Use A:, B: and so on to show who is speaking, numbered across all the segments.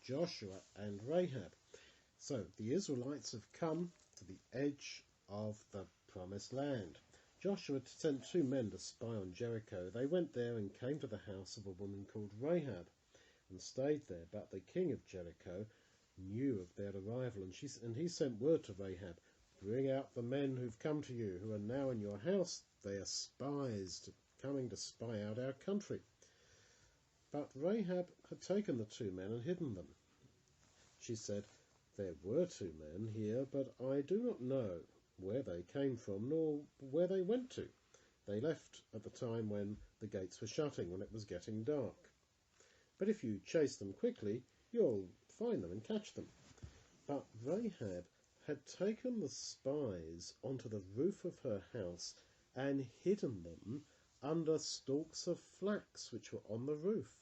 A: Joshua and Rahab. So the Israelites have come to the edge of the promised land. Joshua sent 2 men to spy on Jericho. They went there and came to the house of a woman called Rahab and stayed there. But the king of Jericho knew of their arrival, and he sent word to Rahab, "Bring out the men who've come to you, who are now in your house. They are spies coming to spy out our country." But Rahab had taken the 2 men and hidden them. She said, "There were 2 men here, but I do not know where they came from, nor where they went to. They left at the time when the gates were shutting, when it was getting dark. But if you chase them quickly, you'll find them and catch them." But Rahab had taken the spies onto the roof of her house and hidden them under stalks of flax which were on the roof.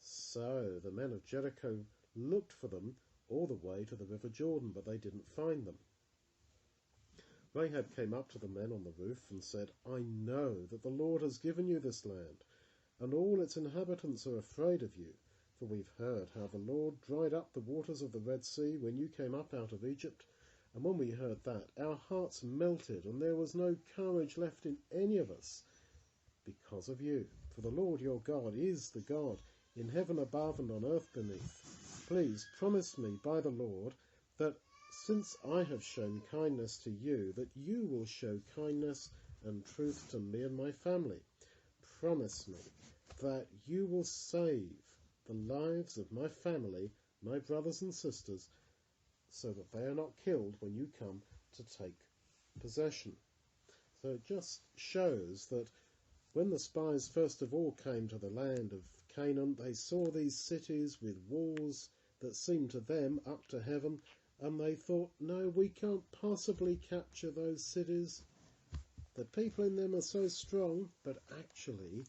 A: So the men of Jericho looked for them all the way to the river Jordan, but they didn't find them. Rahab came up to the men on the roof and said, "I know that the Lord has given you this land, and all its inhabitants are afraid of you, for we've heard how the Lord dried up the waters of the Red Sea when you came up out of Egypt, and when we heard that, our hearts melted, and there was no courage left in any of us because of you. For the Lord your God is the God in heaven above and on earth beneath. Please promise me by the Lord that since I have shown kindness to you, that you will show kindness and truth to me and my family. Promise me that you will save the lives of my family, my brothers and sisters, so that they are not killed when you come to take possession." So it just shows that when the spies first of all came to the land of Canaan, they saw these cities with walls that seemed to them up to heaven, and they thought, "No, we can't possibly capture those cities. The people in them are so strong," but actually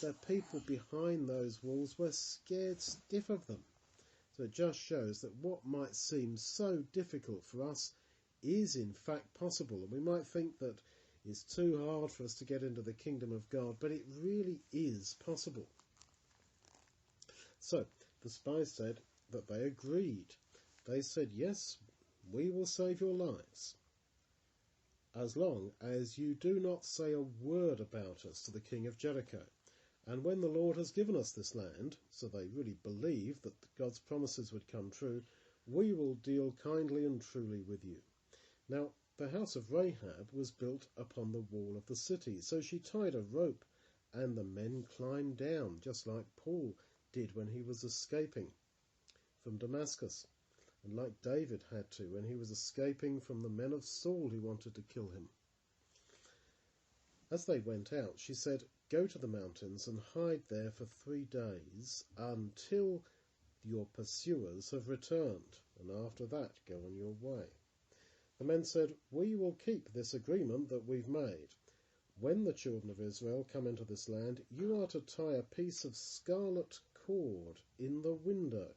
A: the people behind those walls were scared stiff of them. So it just shows that what might seem so difficult for us is in fact possible. And we might think that it's too hard for us to get into the kingdom of God, but it really is possible. So the spies said that they agreed. They said, "Yes, we will save your lives, as long as you do not say a word about us to the king of Jericho. And when the Lord has given us this land," so they really believed that God's promises would come true, "we will deal kindly and truly with you." Now, the house of Rahab was built upon the wall of the city, so she tied a rope, and the men climbed down, just like Paul did when he was escaping from Damascus, and like David had to when he was escaping from the men of Saul who wanted to kill him. As they went out, she said, "Go to the mountains and hide there for 3 days until your pursuers have returned, and after that go on your way." The men said, "We will keep this agreement that we've made. When the children of Israel come into this land, you are to tie a piece of scarlet cord in the window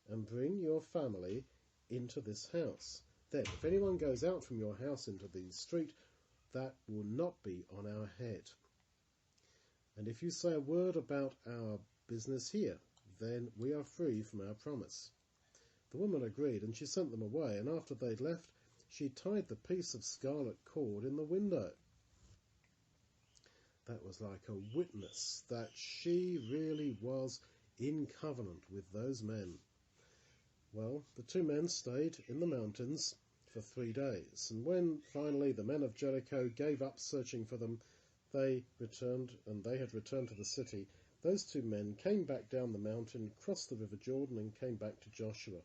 A: and bring your family into this house. Then, if anyone goes out from your house into the street, that will not be on our head. And if you say a word about our business here, then we are free from our promise." The woman agreed, and she sent them away, and after they'd left, she tied the piece of scarlet cord in the window. That was like a witness that she really was in covenant with those men. Well, the 2 men stayed in the mountains for 3 days, and when finally the men of Jericho gave up searching for them, they had returned to the city. Those 2 men came back down the mountain, crossed the river Jordan, and came back to Joshua.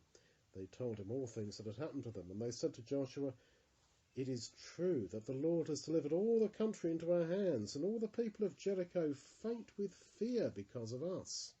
A: They told him all things that had happened to them, and they said to Joshua, "It is true that the Lord has delivered all the country into our hands, and all the people of Jericho faint with fear because of us."